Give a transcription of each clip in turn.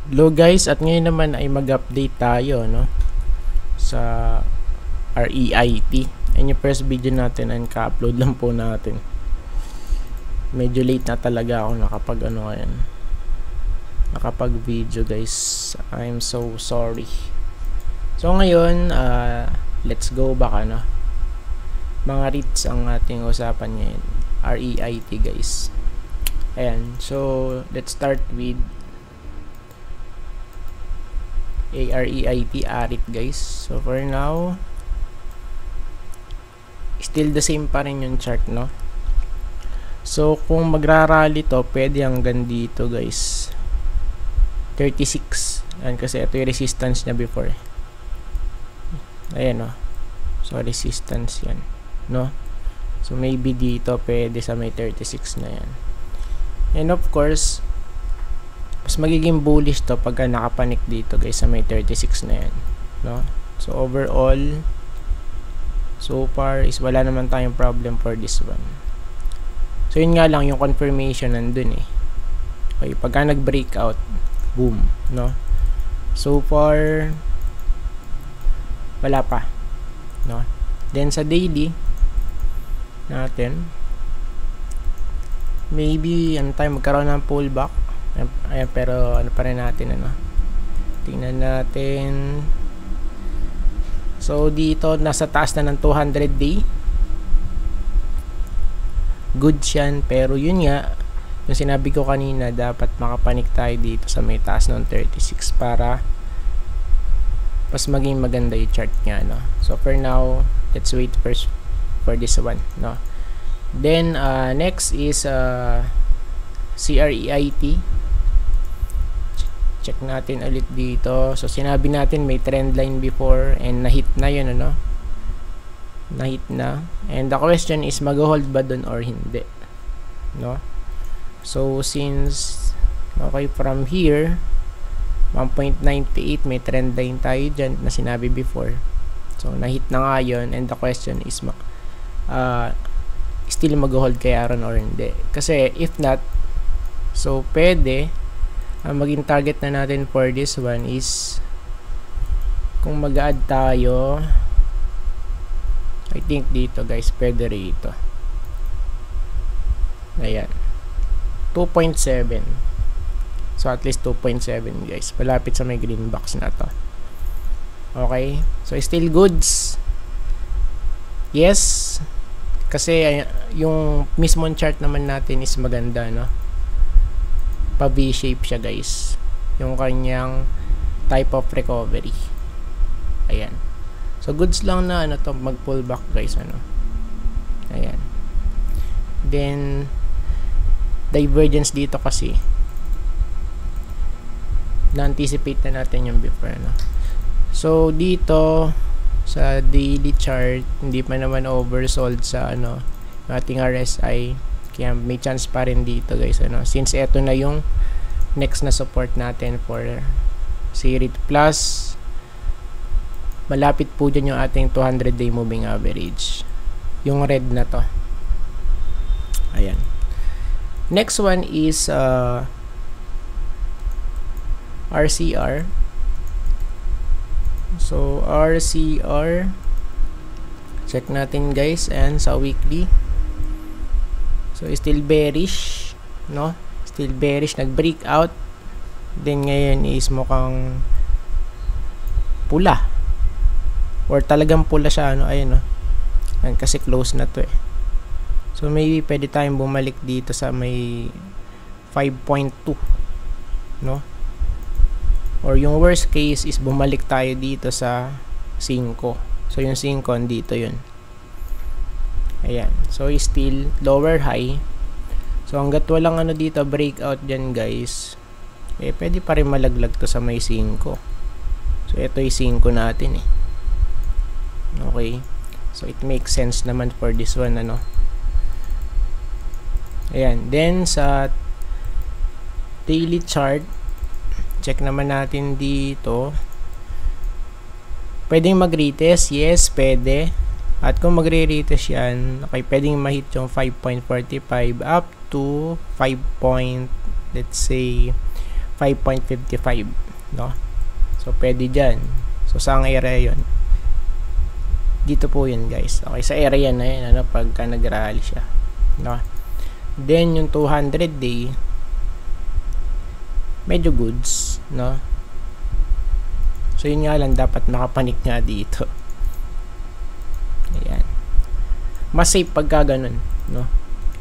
Hello guys, at ngayon naman ay mag-update tayo no sa REIT. And yung first video natin ay ka-upload lang po natin. Medyo late na talaga ako nakapag video guys. I'm so sorry. So ngayon, let's go back mga REITs ang ating usapan ngayon. REIT guys. Ayan, so let's start with REIT guys. So for now, still the same pa rin yung chart no. So kung magrarally to, pwede hanggang dito guys, 36. Ayan, kasi ito yung resistance niya before. Ayan no. So resistance yan no. So maybe dito pwede sa may 36 na yan. And of course, mas magiging bullish to pagka nakapanik dito guys sa may 36 na yan no. So overall, so far is wala naman tayong problem for this one. So yun nga lang, yung confirmation nandun eh. Okay, pagka nag breakout, boom no. So far wala pa no. Then sa daily natin, maybe tayo magkaroon ng pullback. Ayan, pero ano pa rin natin tingnan natin. So dito nasa taas na ng 200 day, good yan, pero yun nga yung sinabi ko kanina, dapat makapanik tayo dito sa may taas ng 36 para mas maging maganda yung chart nga no. So for now, let's wait first for this one no. Then next is CREIT. Check natin ulit dito. So sinabi natin may trend line before and na-hit na yun na-hit na. And the question is, mag-hold ba dun or hindi no. So since okay, from here 1.98 may trend line tayo dyan na sinabi before. So na-hit na nga yun, and the question is still mag-hold kaya ron or hindi. Kasi if not, so pwede ang maging target na natin for this one is kung mag-add tayo, I think dito guys, pwede rito. Ayan, 2.7. So at least 2.7 guys, malapit sa may green box na to. Okay, so still goods. Yes, kasi yung mismong chart naman natin is maganda no. Pa V-shape siya guys, yung kanyang type of recovery. Ayan, so goods lang na to mag pull back guys ayan. Then divergence dito kasi na-anticipate na natin yung before So dito sa daily chart, hindi pa naman oversold sa ating RSI, kaya may chance pa rin dito guys since eto na yung next na support natin for CREIT plus. Malapit po dyan yung ating 200 day moving average, yung red na to. Ayan, next one is RCR. So RCR, check natin guys, and sa weekly, so still bearish no, still bearish, nag-breakout, then ngayon is mukhang pula, or talagang pula siya ayun and kasi close na to So maybe pwede tayong bumalik dito sa may 5.2 no, or yung worst case is bumalik tayo dito sa 5. So yung 5 dito yun. Ayan, so still lower high. So hanggat walang dito breakout dyan guys, pwede pa rin malaglag to sa may 5. So ito yung 5 natin okay, so it makes sense naman for this one Ayan, then sa daily chart, check naman natin dito. Pwedeng mag-retest, yes, pwede. At kung magre-retest yan, okay, pwedeng ma-hit yung 5.45 up to 5. Let's say 5.55, no? So pwede dyan. So saan area yun? Dito po yun, guys. Okay, sa area na yun, ano, pagka nag-rally siya, no? Then yung 200 day medyo goods, no? So yun nga lang, dapat nakapanik nga dito. Ayan, mas safe pagka ganun, no?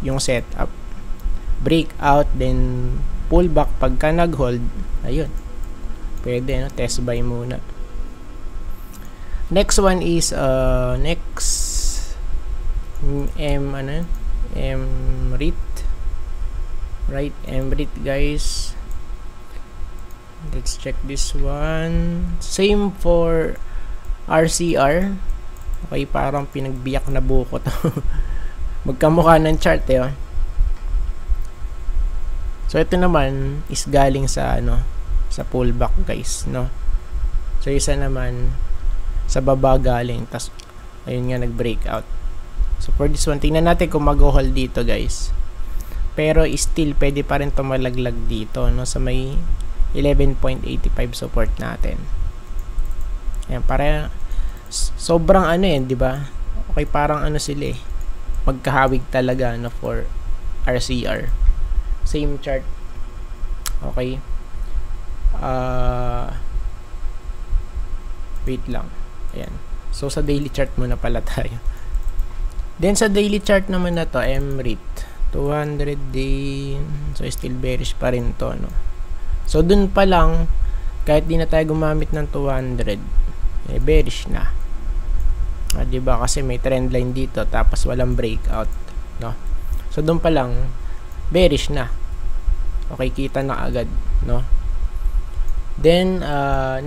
Yung setup, breakout, then pullback pagka nag-hold. Ayun, pwede, no? Test buy muna. Next one is MREIT, right? MREIT, guys. Let's check this one. Same for RCR. Okay, parang pinagbiyak na buko to. Magkamukha ng chart, eh. So ito naman is galing sa ano, sa pullback, guys, no? So isa naman sa baba galing, tas ayun nga, nag-breakout. So for this one, tingnan natin kung mag-hold dito, guys. Pero still pwede pa rin to malaglag dito, no, sa may 11.85 support natin. Ayan, para sobrang ano, eh, di ba? Okay, parang ano sila, eh, magkahawig talaga, no, for RCR. Same chart. Okay. Wait lang. Ayan. So sa daily chart muna pala tayo. Then sa daily chart naman na to, MREIT 200 day. So still bearish pa rin to, no? So dun pa lang, kahit di na tayo gumamit ng 200, eh, bearish na. Diba? Kasi may trend line dito, tapos walang breakout, no? So dun pa lang, bearish na. Okay, kita na agad, no? Then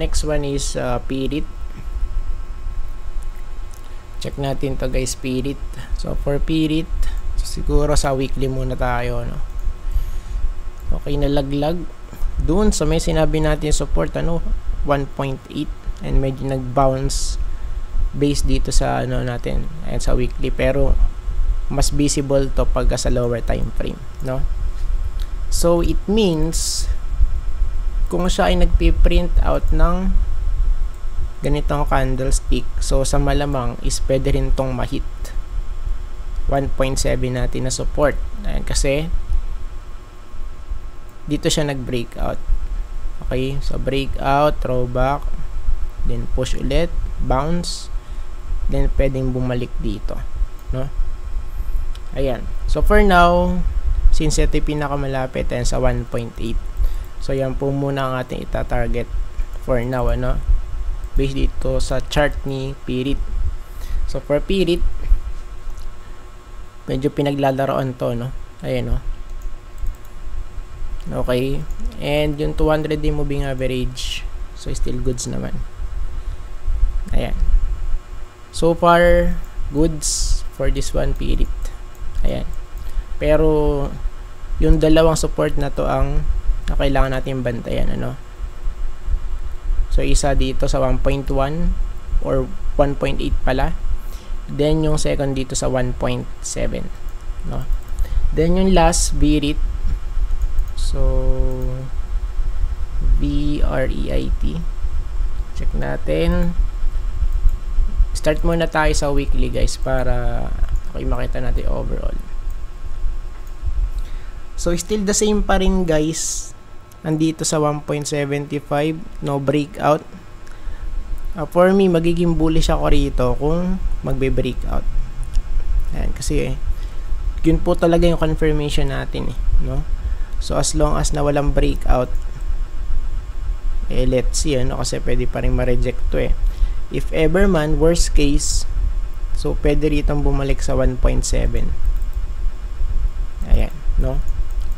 next one is PREIT. Check natin to, guys, PREIT. So for PREIT, so siguro sa weekly muna tayo, no? Okay, nalaglag doon sa may sinabi natin support, ano, 1.8, and medyo nag-bounce base dito sa ano natin and sa weekly, pero mas visible to pagka sa lower time frame, no? So it means kung siya ay nagpi-print out ng ganitong candlestick, so sa malamang is pwede rin tong ma-hit 1.7 natin na support. Ayan, kasi dito siya nag-breakout. Okay, so breakout, throwback, then push ulit, bounce, then pwedeng bumalik dito, no? Ayan. So for now, since ito yung pinakamalapit, ayan, sa 1.8. So yan po muna ang ating ita-target for now, ano? Based dito sa chart ni PREIT. So for PREIT, medyo pinaglalaroan to, no? Ayan, no? Okay, and yung 200 day moving average, so still goods naman. Ayan, so far goods for this one, PREIT. Ayan, pero yung dalawang support na to ang kailangan natin bantayan, ano? So isa dito sa 1.1 or 1.8 pala, then yung second dito sa 1.7, no? Then yung last, BREIT. So BREIT, check natin. Start muna tayo sa weekly, guys, para okay, makita natin overall. So still the same pa rin, guys. Nandito sa 1.75, no breakout. For me, magiging bullish ako rito kung magbe-breakout. Ayan, kasi yun po talaga yung confirmation natin, eh, no? So as long as na walang breakout, eh, let's see, ano, kasi pwede pa rin ma-reject to, eh. If ever man, worst case, so pwede ritong bumalik sa 1.7. Ayan, no?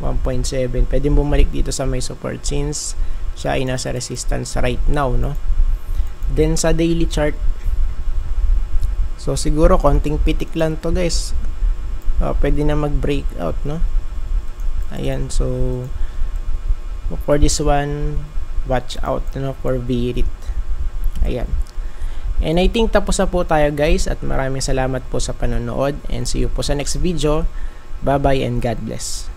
1.7. Pwede bumalik dito sa may support since siya ay nasa resistance right now, no? Then sa daily chart, so siguro konting pitik lang to, guys. Pwede na mag-breakout, no? Ayan, so for this one, watch out, no, for BREIT. Ayan. And I think tapos na po tayo, guys, at maraming salamat po sa panonood, and see you po sa next video. Bye bye and God bless.